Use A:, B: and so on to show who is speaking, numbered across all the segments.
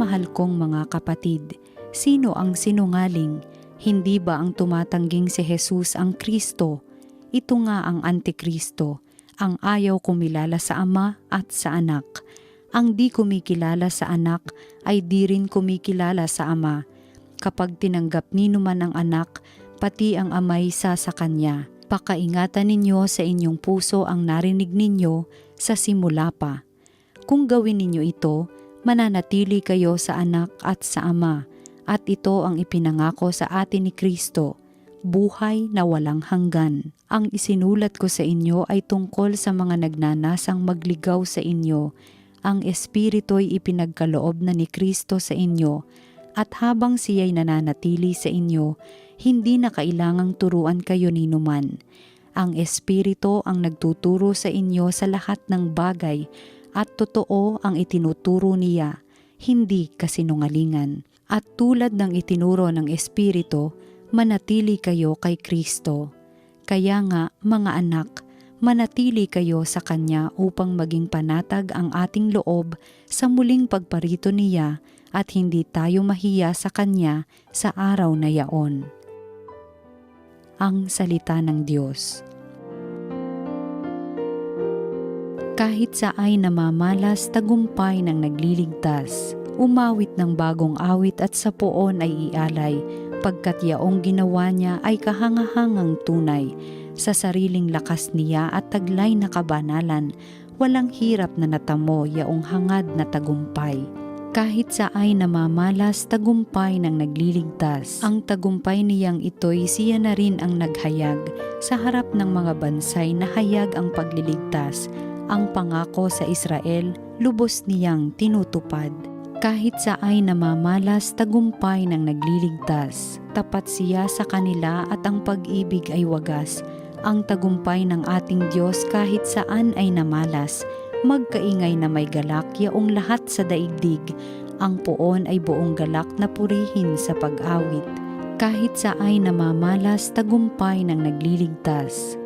A: Minamahal kong mga kapatid, sino ang sinungaling? Hindi ba ang tumatangging si Jesus ang Kristo? Ito nga ang Antikristo, ang ayaw kumilala sa Ama at sa Anak. Ang di kumikilala sa Anak ay di rin kumikilala sa Ama. Kapag tinanggap ninuman ang Anak, pati ang Ama'y sa Kanya. Pakaingatan ninyo sa inyong puso ang narinig ninyo sa simula pa. Kung gawin ninyo ito, mananatili kayo sa Anak at sa Ama, at ito ang ipinangako sa atin ni Kristo, buhay na walang hanggan. Ang isinulat ko sa inyo ay tungkol sa mga nagnanasang magligaw sa inyo. Ang Espiritu'y ipinagkaloob na ni Kristo sa inyo, at habang siya'y nananatili sa inyo, hindi na kailangang turuan kayo ni numan. Ang Espiritu ang nagtuturo sa inyo sa lahat ng bagay, at totoo ang itinuturo niya, hindi kasinungalingan. At tulad ng itinuro ng Espiritu, manatili kayo kay Kristo. Kaya nga, mga anak, manatili kayo sa Kanya upang maging panatag ang ating loob sa muling pagparito niya at hindi tayo mahiya sa Kanya sa araw na yaon. Ang salita ng Diyos. Kahit sa ay namamalas, tagumpay ng nagliligtas. Umawit ng bagong awit at sa poon ay ialay, pagkat yaong ginawa niya ay kahangahangang tunay. Sa sariling lakas niya at taglay na kabanalan, walang hirap na natamo yaong hangad na tagumpay. Kahit sa ay namamalas, tagumpay ng nagliligtas. Ang tagumpay niyang ito'y siya na rin ang naghayag. Sa harap ng mga bansay na hayag ang pagliligtas, ang pangako sa Israel, lubos niyang tinutupad. Kahit sa ay namamalas, tagumpay ng nagliligtas. Tapat siya sa kanila at ang pag-ibig ay wagas. Ang tagumpay ng ating Diyos kahit saan ay namalas. Magkaingay na may galak yaong lahat sa daigdig. Ang poon ay buong galak na purihin sa pag-awit. Kahit sa ay namamalas, tagumpay ng nagliligtas.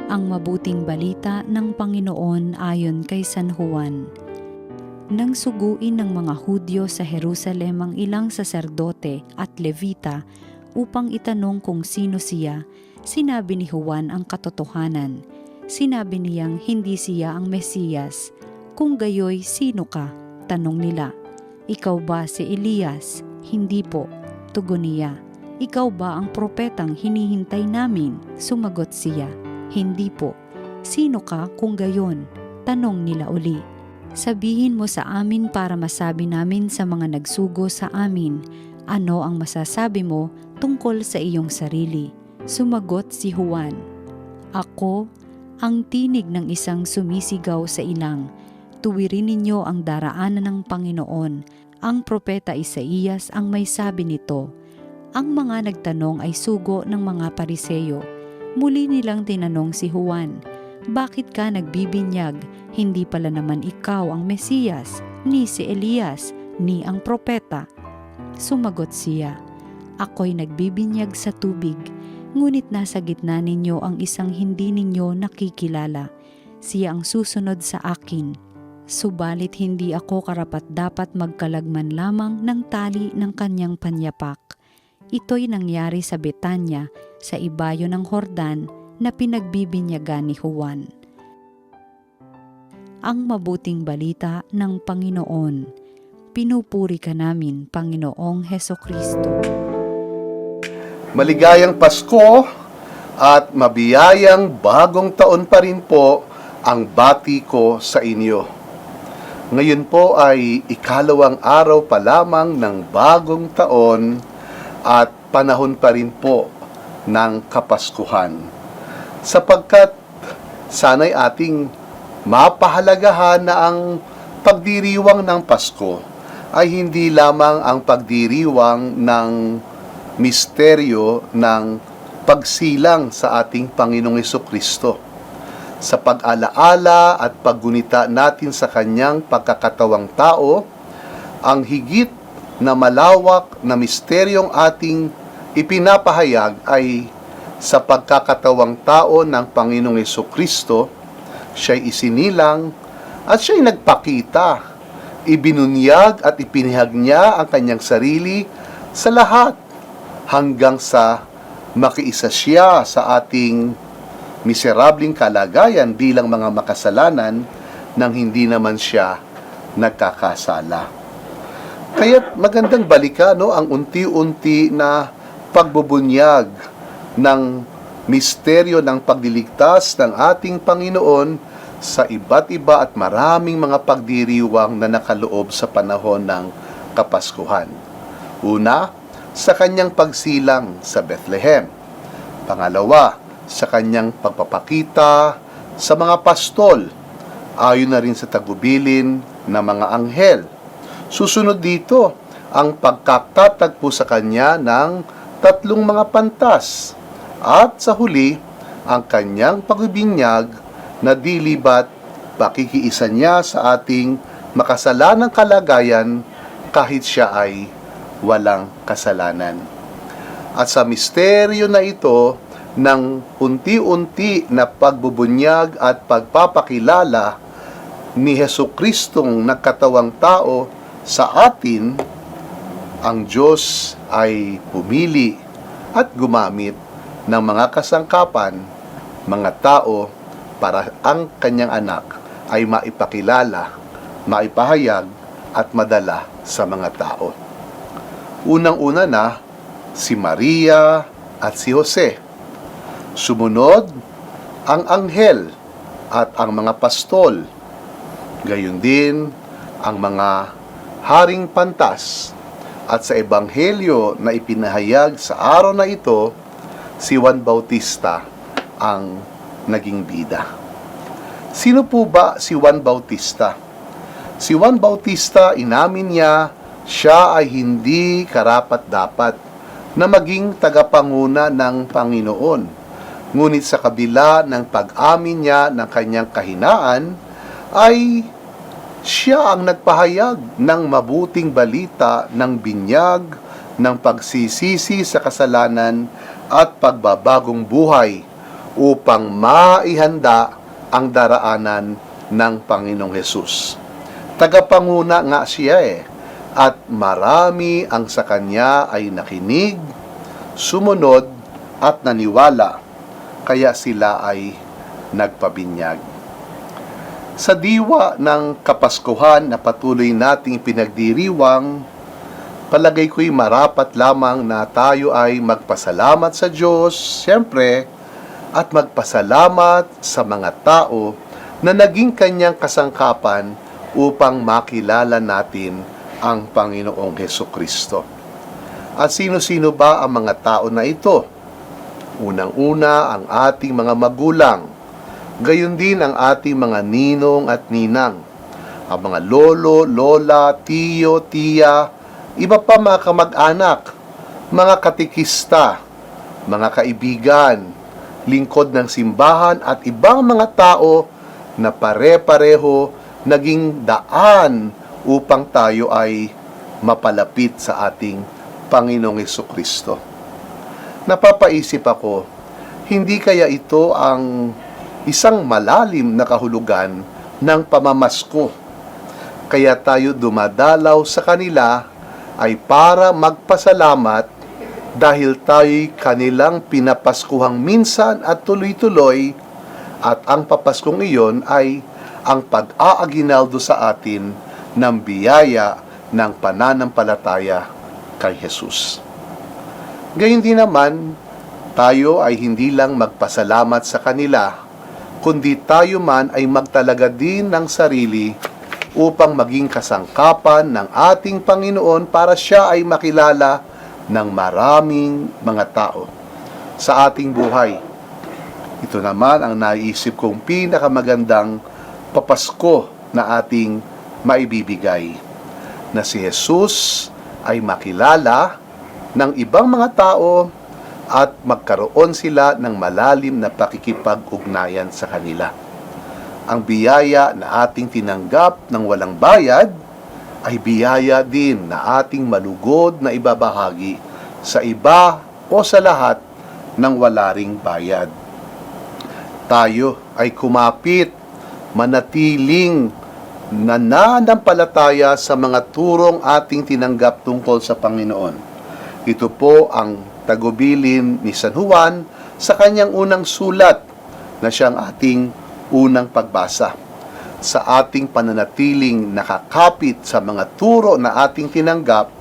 A: Ang mabuting balita ng Panginoon ayon kay San Juan. Nang suguin ng mga Hudyo sa Jerusalem ang ilang saserdote at levita upang itanong kung sino siya, sinabi ni Juan ang katotohanan. Sinabi niyang hindi siya ang Mesiyas. Kung gayoy, sino ka? Tanong nila. Ikaw ba si Elias? Hindi po, tugon niya. Ikaw ba ang propetang hinihintay namin? Sumagot siya. Hindi po. Sino ka kung gayon? Tanong nila uli. Sabihin mo sa amin para masabi namin sa mga nagsugo sa amin, ano ang masasabi mo tungkol sa iyong sarili? Sumagot si Juan. Ako, ang tinig ng isang sumisigaw sa ilang. Tuwirin ninyo ang daraanan ng Panginoon. Ang propeta Isaías ang may sabi nito. Ang mga nagtanong ay sugo ng mga Pariseyo. Muli nilang tinanong si Juan, bakit ka nagbibinyag? Hindi pala naman ikaw ang Mesiyas, ni si Elias, ni ang propeta. Sumagot siya, ako'y nagbibinyag sa tubig, ngunit nasa gitna ninyo ang isang hindi ninyo nakikilala. Siya ang susunod sa akin. Subalit hindi ako karapat-dapat magkalagman lamang ng tali ng kanyang panyapak. Ito'y nangyari sa Betanya, sa ibayo ng Jordan na pinagbibinyagan ni Juan. Ang mabuting balita ng Panginoon. Pinupuri ka namin, Panginoong Hesukristo.
B: Maligayang Pasko at mabiyayang bagong taon pa rin po ang bati ko sa inyo. Ngayon po ay ikalawang araw pa lamang ng bagong taon at panahon pa rin po ng Kapaskuhan. Sapagkat sana'y ating mapahalagahan na ang pagdiriwang ng Pasko ay hindi lamang ang pagdiriwang ng misteryo ng pagsilang sa ating Panginoong Hesukristo. Sa pag-alaala at paggunita natin sa Kanyang pagkakatawang tao, ang higit na malawak na misteryong ating ipinapahayag ay sa pagkakatawang tao ng Panginoong Hesukristo, siya'y isinilang at siya'y nagpakita. Ibinunyag at ipinahag niya ang kanyang sarili sa lahat hanggang sa makiisa siya sa ating miserabling kalagayan bilang mga makasalanan nang hindi naman siya nagkakasala. Kaya magandang balikan ang unti-unti na pagbubunyag ng misteryo ng pagliligtas ng ating Panginoon sa iba't iba at maraming mga pagdiriwang na nakaloob sa panahon ng Kapaskuhan. Una, sa kanyang pagsilang sa Bethlehem. Pangalawa, sa kanyang pagpapakita sa mga pastol, ayon na rin sa tagubilin ng mga anghel. Susunod dito, ang pagkakatatagpo sa kanya ng 3 mga pantas. At sa huli, ang kanyang pagbibinyag na dilibat pakikiisa niya sa ating makasalanang kalagayan kahit siya ay walang kasalanan. At sa misteryo na ito ng unti-unti na pagbubunyag at pagpapakilala ni Jesukristong nagkatawang tao sa atin, ang Diyos ay pumili at gumamit ng mga kasangkapan, mga tao, para ang kanyang anak ay maipakilala, maipahayag at madala sa mga tao. Unang-una na si Maria at si Jose. Sumunod ang anghel at ang mga pastol. Gayon din ang mga haring pantas. At sa ebanghelyo na ipinahayag sa araw na ito, si Juan Bautista ang naging bida. Sino po ba si Juan Bautista? Si Juan Bautista, inamin niya, siya ay hindi karapat-dapat na maging tagapanguna ng Panginoon. Ngunit sa kabila ng pag-amin niya ng kanyang kahinaan, ay siya ang nagpahayag ng mabuting balita ng binyag, ng pagsisisi sa kasalanan at pagbabagong buhay upang maihanda ang daraanan ng Panginoong Hesus. Tagapanguna nga siya at marami ang sa kanya ay nakinig, sumunod at naniwala, kaya sila ay nagpabinyag. Sa diwa ng Kapaskuhan na patuloy nating pinagdiriwang, palagay ko'y marapat lamang na tayo ay magpasalamat sa Diyos, siyempre, at magpasalamat sa mga tao na naging kanyang kasangkapan upang makilala natin ang Panginoong Hesukristo. At sino-sino ba ang mga tao na ito? Unang-una ang ating mga magulang, gayon din ang ating mga ninong at ninang, ang mga lolo, lola, tiyo, tiya, iba pa mga kamag-anak, mga katikista, mga kaibigan, lingkod ng simbahan at ibang mga tao na pare-pareho naging daan upang tayo ay mapalapit sa ating Panginoong Hesukristo. Napapaisip ako, hindi kaya ito ang isang malalim na kahulugan ng pamamasko? Kaya tayo dumadalaw sa kanila ay para magpasalamat dahil tayo'y kanilang pinapaskuhang minsan at tuloy-tuloy, at ang papaskong iyon ay ang pag-aaginaldo sa atin ng biyaya ng pananampalataya kay Jesus. Gayun din naman, tayo ay hindi lang magpasalamat sa kanila, kundi tayo man ay magtalaga din ng sarili upang maging kasangkapan ng ating Panginoon para siya ay makilala ng maraming mga tao sa ating buhay. Ito naman ang naisip kong pinakamagandang papasko na ating maibibigay, na si Jesus ay makilala ng ibang mga tao at magkaroon sila ng malalim na pakikipag-ugnayan sa kanila. Ang biyaya na ating tinanggap ng walang bayad ay biyaya din na ating malugod na ibabahagi sa iba o sa lahat ng wala ring bayad. Tayo ay kumapit, manatiling nananampalataya sa mga turong ating tinanggap tungkol sa Panginoon. Ito po ang tagubilin ni San Juan sa kanyang unang sulat na siyang ating unang pagbasa. Sa ating pananatiling nakakapit sa mga turo na ating tinanggap,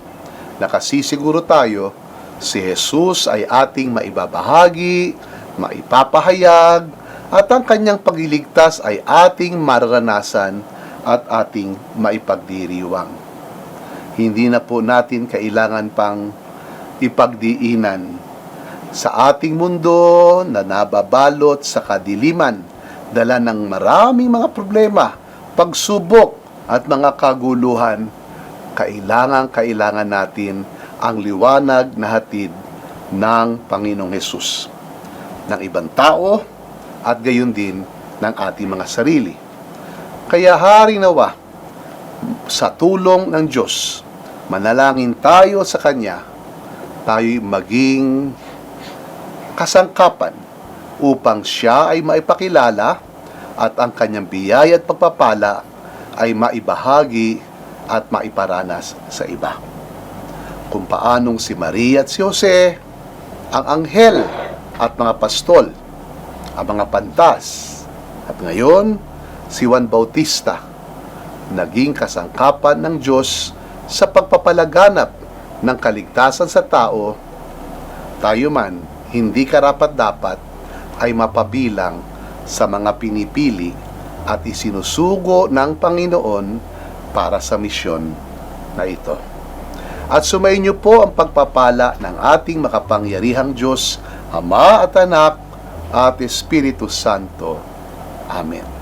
B: nakasisiguro tayo, si Jesus ay ating maibabahagi, maipapahayag, at ang kanyang pagliligtas ay ating mararanasan at ating maipagdiriwang. Hindi na po natin kailangan pang ipagdiinan sa ating mundo na nababalot sa kadiliman, dala ng maraming mga problema, pagsubok at mga kaguluhan. Kailangan natin ang liwanag na hatid ng Panginoong Hesus, ng ibang tao at gayon din ng ating mga sarili. Kaya hari nawa, sa tulong ng Diyos, manalangin tayo sa Kanya, tayo'y maging kasangkapan upang Siya ay maipakilala at ang Kanyang biyaya at pagpapala ay maibahagi at maiparanas sa iba. Kung paanong si Maria at si Jose, ang anghel at mga pastol, ang mga pantas, at ngayon, si Juan Bautista, naging kasangkapan ng Diyos sa pagpapalaganap ng kaligtasan sa tao, tayo man, hindi karapat-dapat, ay mapabilang sa mga pinipili at isinusugo ng Panginoon para sa misyon na ito. At sumayin niyo po ang pagpapala ng ating makapangyarihang Diyos, Ama at Anak at Espiritu Santo. Amen.